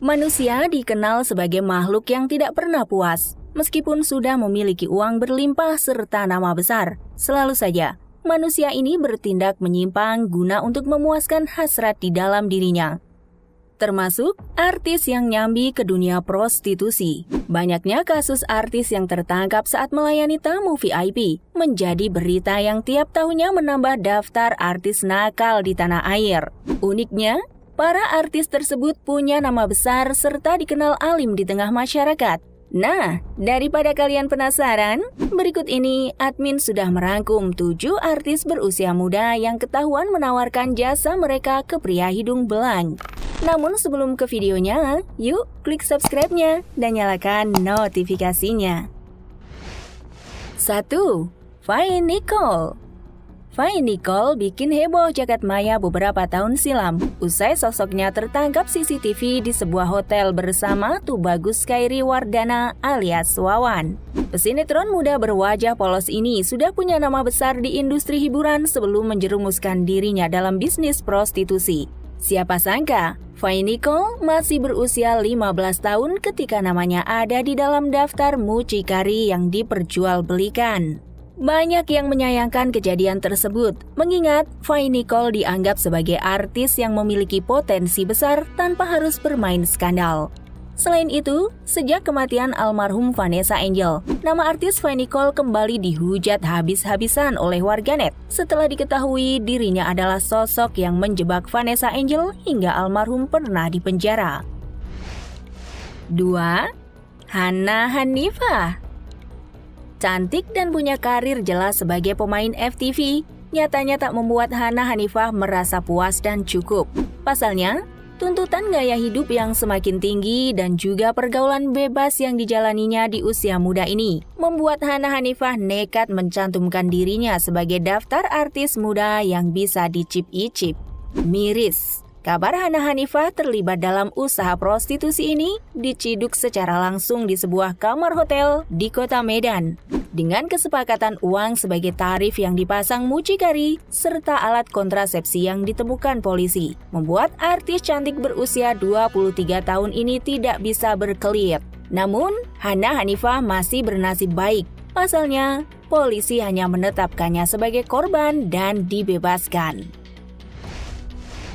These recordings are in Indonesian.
Manusia dikenal sebagai makhluk yang tidak pernah puas. Meskipun sudah memiliki uang berlimpah serta nama besar, selalu saja manusia ini bertindak menyimpang guna untuk memuaskan hasrat di dalam dirinya. Termasuk artis yang nyambi ke dunia prostitusi. Banyaknya kasus artis yang tertangkap saat melayani tamu VIP menjadi berita yang tiap tahunnya menambah daftar artis nakal di tanah air. Uniknya, para artis tersebut punya nama besar serta dikenal alim di tengah masyarakat. Nah, daripada kalian penasaran, berikut ini admin sudah merangkum 7 artis berusia muda yang ketahuan menawarkan jasa mereka ke pria hidung belang. Namun sebelum ke videonya, yuk klik subscribe-nya dan nyalakan notifikasinya. 1. Fai Nicole. Fai Nicole bikin heboh jagat maya beberapa tahun silam usai sosoknya tertangkap CCTV di sebuah hotel bersama Tubagus Khairi Wardana alias Wawan. Pesinetron muda berwajah polos ini sudah punya nama besar di industri hiburan sebelum menjerumuskan dirinya dalam bisnis prostitusi. Siapa sangka, Fai Nicole masih berusia 15 tahun ketika namanya ada di dalam daftar mucikari yang diperjualbelikan. Banyak yang menyayangkan kejadian tersebut, mengingat Fai Nicole dianggap sebagai artis yang memiliki potensi besar tanpa harus bermain skandal. Selain itu, sejak kematian almarhum Vanessa Angel, nama artis Fai Nicole kembali dihujat habis-habisan oleh warganet setelah diketahui dirinya adalah sosok yang menjebak Vanessa Angel hingga almarhum pernah dipenjara. 2. Hannah Hanifah. Cantik dan punya karir jelas sebagai pemain FTV, nyatanya tak membuat Hannah Hanifah merasa puas dan cukup. Pasalnya, tuntutan gaya hidup yang semakin tinggi dan juga pergaulan bebas yang dijalaninya di usia muda ini membuat Hannah Hanifah nekat mencantumkan dirinya sebagai daftar artis muda yang bisa dicip-icip. Miris, kabar Hannah Hanifah terlibat dalam usaha prostitusi ini diciduk secara langsung di sebuah kamar hotel di kota Medan. Dengan kesepakatan uang sebagai tarif yang dipasang mucikari serta alat kontrasepsi yang ditemukan polisi, membuat artis cantik berusia 23 tahun ini tidak bisa berkelit. Namun, Hannah Hanifah masih bernasib baik. Pasalnya, polisi hanya menetapkannya sebagai korban dan dibebaskan.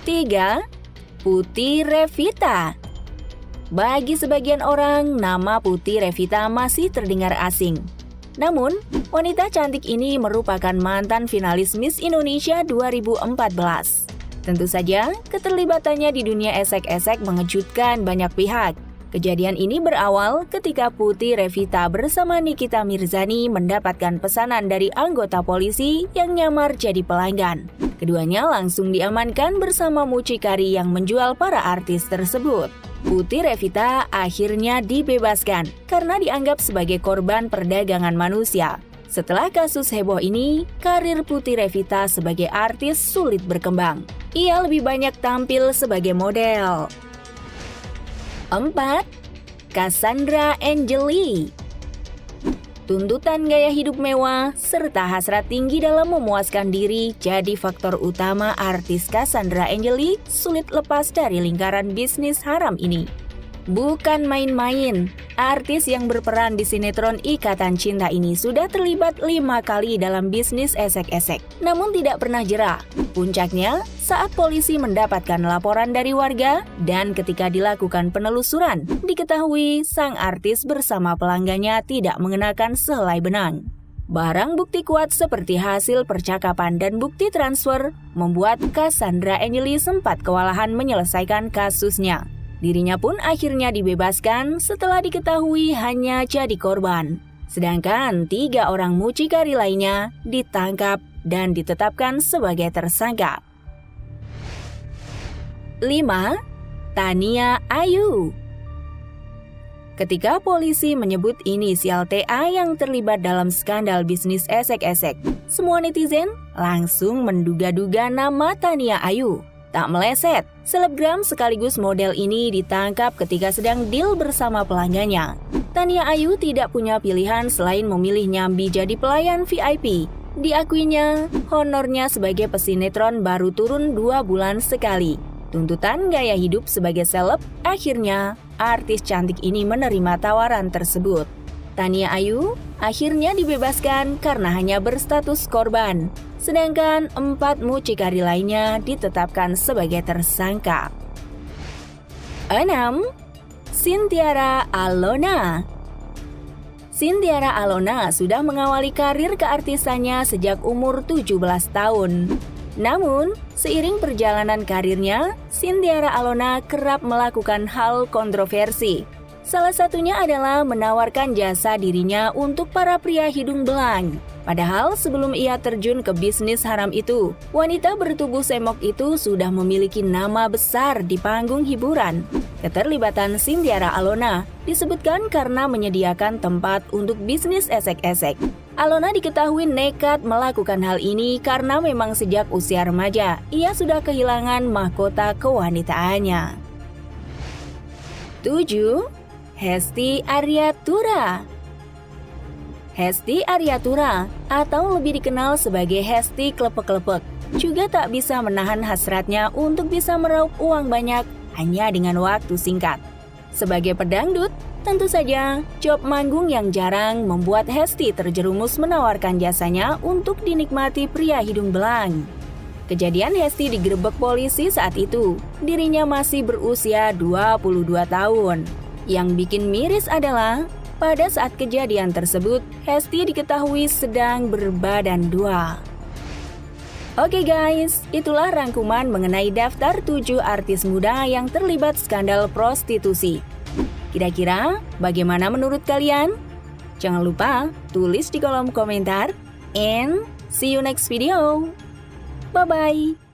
3. Putih Revita. Bagi sebagian orang, nama Putih Revita masih terdengar asing. Namun, wanita cantik ini merupakan mantan finalis Miss Indonesia 2014. Tentu saja, keterlibatannya di dunia esek-esek mengejutkan banyak pihak. Kejadian ini berawal ketika Putih Revita bersama Nikita Mirzani mendapatkan pesanan dari anggota polisi yang nyamar jadi pelanggan. Keduanya langsung diamankan bersama mucikari yang menjual para artis tersebut. Putih Revita akhirnya dibebaskan karena dianggap sebagai korban perdagangan manusia. Setelah kasus heboh ini, karir Putih Revita sebagai artis sulit berkembang. Ia lebih banyak tampil sebagai model. 4. Cassandra Angeli. Tuntutan gaya hidup mewah serta hasrat tinggi dalam memuaskan diri jadi faktor utama artis Cassandra Angeli sulit lepas dari lingkaran bisnis haram ini. Bukan main-main, artis yang berperan di sinetron Ikatan Cinta ini sudah terlibat 5 kali dalam bisnis esek-esek, namun tidak pernah jera. Puncaknya, saat polisi mendapatkan laporan dari warga dan ketika dilakukan penelusuran, diketahui sang artis bersama pelanggannya tidak mengenakan sehelai benang. Barang bukti kuat seperti hasil percakapan dan bukti transfer membuat Cassandra Angeli sempat kewalahan menyelesaikan kasusnya. Dirinya pun akhirnya dibebaskan setelah diketahui hanya jadi korban. Sedangkan 3 orang mucikari lainnya ditangkap dan ditetapkan sebagai tersangka. 5. Tania Ayu. Ketika polisi menyebut inisial TA yang terlibat dalam skandal bisnis esek-esek, semua netizen langsung menduga-duga nama Tania Ayu. Tak meleset, selebgram sekaligus model ini ditangkap ketika sedang deal bersama pelanggannya. Tania Ayu tidak punya pilihan selain memilih nyambi jadi pelayan VIP. Diakuinya, honornya sebagai pesinetron baru turun 2 bulan sekali. tuntutan gaya hidup sebagai seleb, akhirnya artis cantik ini menerima tawaran tersebut. Tania Ayu akhirnya dibebaskan karena hanya berstatus korban, sedangkan 4 mucikari lainnya ditetapkan sebagai tersangka. 6. Cynthia Alona. Cynthia Alona sudah mengawali karir keartisannya sejak umur 17 tahun. Namun, seiring perjalanan karirnya, Cynthia Alona kerap melakukan hal kontroversi. Salah satunya adalah menawarkan jasa dirinya untuk para pria hidung belang. Padahal sebelum ia terjun ke bisnis haram itu, wanita bertubuh semok itu sudah memiliki nama besar di panggung hiburan. Keterlibatan Cynthia Alona disebutkan karena menyediakan tempat untuk bisnis esek-esek. Alona diketahui nekat melakukan hal ini karena memang sejak usia remaja, ia sudah kehilangan mahkota kewanitaannya. 7. Hesti Aryatura. Hesti Aryatura, atau lebih dikenal sebagai Hesti Klepek-Klepek, juga tak bisa menahan hasratnya untuk bisa meraup uang banyak hanya dengan waktu singkat. Sebagai pedangdut, tentu saja job manggung yang jarang membuat Hesti terjerumus menawarkan jasanya untuk dinikmati pria hidung belang. Kejadian Hesti digerebek polisi saat itu, dirinya masih berusia 22 tahun. Yang bikin miris adalah, pada saat kejadian tersebut, Hesti diketahui sedang berbadan 2. Oke guys, itulah rangkuman mengenai daftar 7 artis muda yang terlibat skandal prostitusi. Kira-kira bagaimana menurut kalian? Jangan lupa tulis di kolom komentar, and see you next video. Bye-bye.